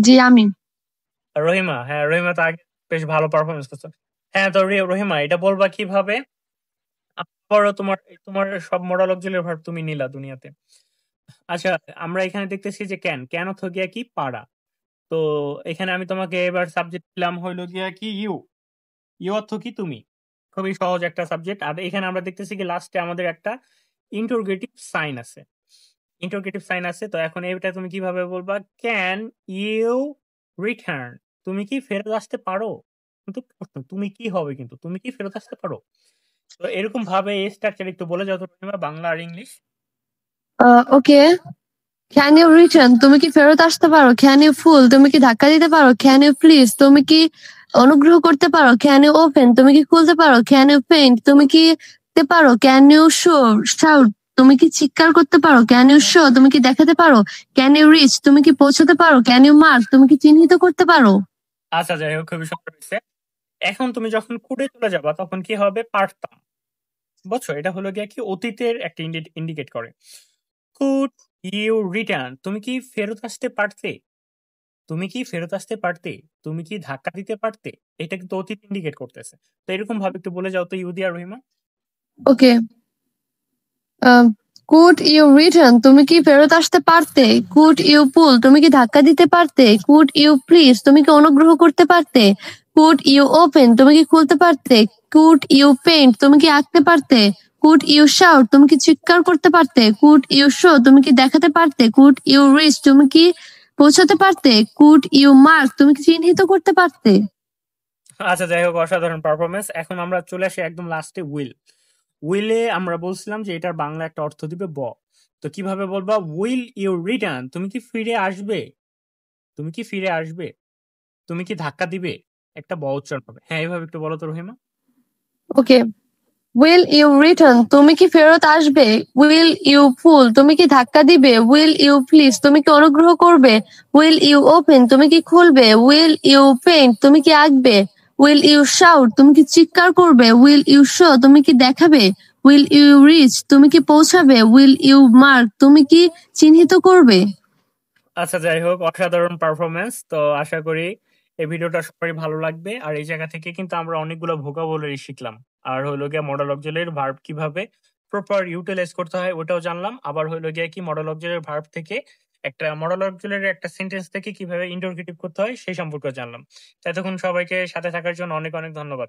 জি আমি। রহিমা, হ্যাঁ রহিমা তো আগে বেশ ভালো পারফরমেন্স করছো। হ্যাঁ তো রহিমা, এটা বলবা কিভাবে? আবারও তোমার তোমার সব মোরাল অক্সিলারি ভার্ব তুমি নিলা দুনিয়াতে। আচ্ছা, আমরা এখানে দেখতেছি যে ক্যান ক্যান অর্থ গিয়া কি পারা। তো এখানে আমি তোমাকে এবার সাবজেক্ট দিলাম হইলো গিয়া কি ইউ। ইউ অর্থ কি তুমি। খুবই সহজ একটা সাবজেক্ট। আর এখানে আমরা দেখতেছি কি লাস্টে আমাদের একটা ইন্টারোগেটিভ সাইন আছে। ইন্টারোগেটিভ সাইন আছে, তো এখন এটা তুমি কিভাবে বলবা? Can you return? তুমি কি ফেরত আসতে পারো? কিন্তু প্রশ্ন, তুমি কি হবে, কিন্তু তুমি কি ফেরত আসতে পারো? তো এরকম ভাবে এই স্ট্রাকচার একটু বলে যাও তো রহিমা, বাংলা আর English. Okay. Can you return? তুমি কি ফেরত আসতে পারো? Can you pull? তুমি কি ধাক্কা দিতে পারো? Can you please? তুমি কি অনুগ্রহ করতে পারো? Can you open? তুমি কি খুলতে পারো? Can you paint? তুমি কি দেখতে পারো? Can you show shout? তুমি কি চিৎকার করতে পারো? Can you show? তুমি কি দেখাতে পারো? Can you reach? তুমি কি পৌঁছাতে পারো? Can you mark? তুমি কি চিহ্নিত করতে পারো? আচ্ছা, যাই হোক, খুবই সুন্দর হয়েছে। এখন তুমি যখন কুড়ে চলে যাবা তখন কি হবে? পারতাম। বুঝছো, এটা হলো গিয়ে কি অতীতের একটা ইন্ডিকেট করে। Could you return? তুমি কি ফেরত আসতে পারতে? তুমি কি ফেরত আসতে পারতে? তুমি কি ধাক্কা দিতে পারতে? এটা কিন্তু অতীত ইন্ডিকেট করতেছে। তো এরকম ভাবে একটু বলে যাও তো ইউদি আর Rahima. Okay. Could you return? তুমি কি ফেরত আসতে পারতে? Could you pull? তুমি কি ধাক্কা দিতে পারতে? Could you please? তুমি কি অনুগ্রহ করতে পারতে? Could you open? তুমি কি খুলতে পারতে? Could you paint? তুমি কি আঁকতে পারতে? Could you shout? তুমি কি চিৎকার করতে পারতে? Could you show? তুমি কি দেখাতে পারতে? Could you reach? তুমি কি পৌঁছাতে পারতে? Could you mark? তুমি কি চিহ্নিত করতে পারতে? আচ্ছা, যাই হোক, অসাধারণ পারফরমেন্স। এখন আমরা চলে আসি একদম লাস্টে, উইল। উইলে আমরা বলছিলাম যে এটার বাংলা একটা অর্থ দিবে তো কিভাবে বলবা? Will you return? তুমি কি ফিরে আসবে? তুমি কি ফিরে আসবে? তুমি কি ধাক্কা দিবে? একটা উচ্চারণ হবে। হ্যাঁ, এইভাবে একটু বলো তো Rahima. Okay. Will you return? তুমি কি ফেরত আসবে? Will you pull? তুমি কি ধাক্কা দিবে? Will you please? তুমি কি অনুগ্রহ করবে? Will you open? তুমি কি খুলবে? Will you paint? তুমি কি আঁকবে? Will you shout? তুমি কি চিৎকার করবে? Will you show? তুমি কি দেখাবে? Will you reach? তুমি কি পৌঁছাবে? Will you mark? তুমি কি চিহ্নিত করবে? আচ্ছা, যাই হোক, অসাধারণ পারফরমেন্স। তো আশা করি এই ভিডিওটা সবারই ভালো লাগবে। আর এই জায়গা থেকে কিন্তু আমরা অনেকগুলো ভোকাবুলারি শিখলাম। আর হইলো গিয়ে মডেল অক্সিলারির ভার্ব কিভাবে প্রপার ইউটিলাইজ করতে হয় ওটাও জানলাম। আবার হইলো গিয়ে কি মডেল অক্সিলারির ভার্ব থেকে একটা মডেল অক্সিলারির একটা সেন্টেন্স থেকে কিভাবে ইন্টারোগেটিভ করতে হয় সেই সম্পর্কে জানলাম। তো এতক্ষণ সবাইকে সাথে থাকার জন্য অনেক অনেক ধন্যবাদ।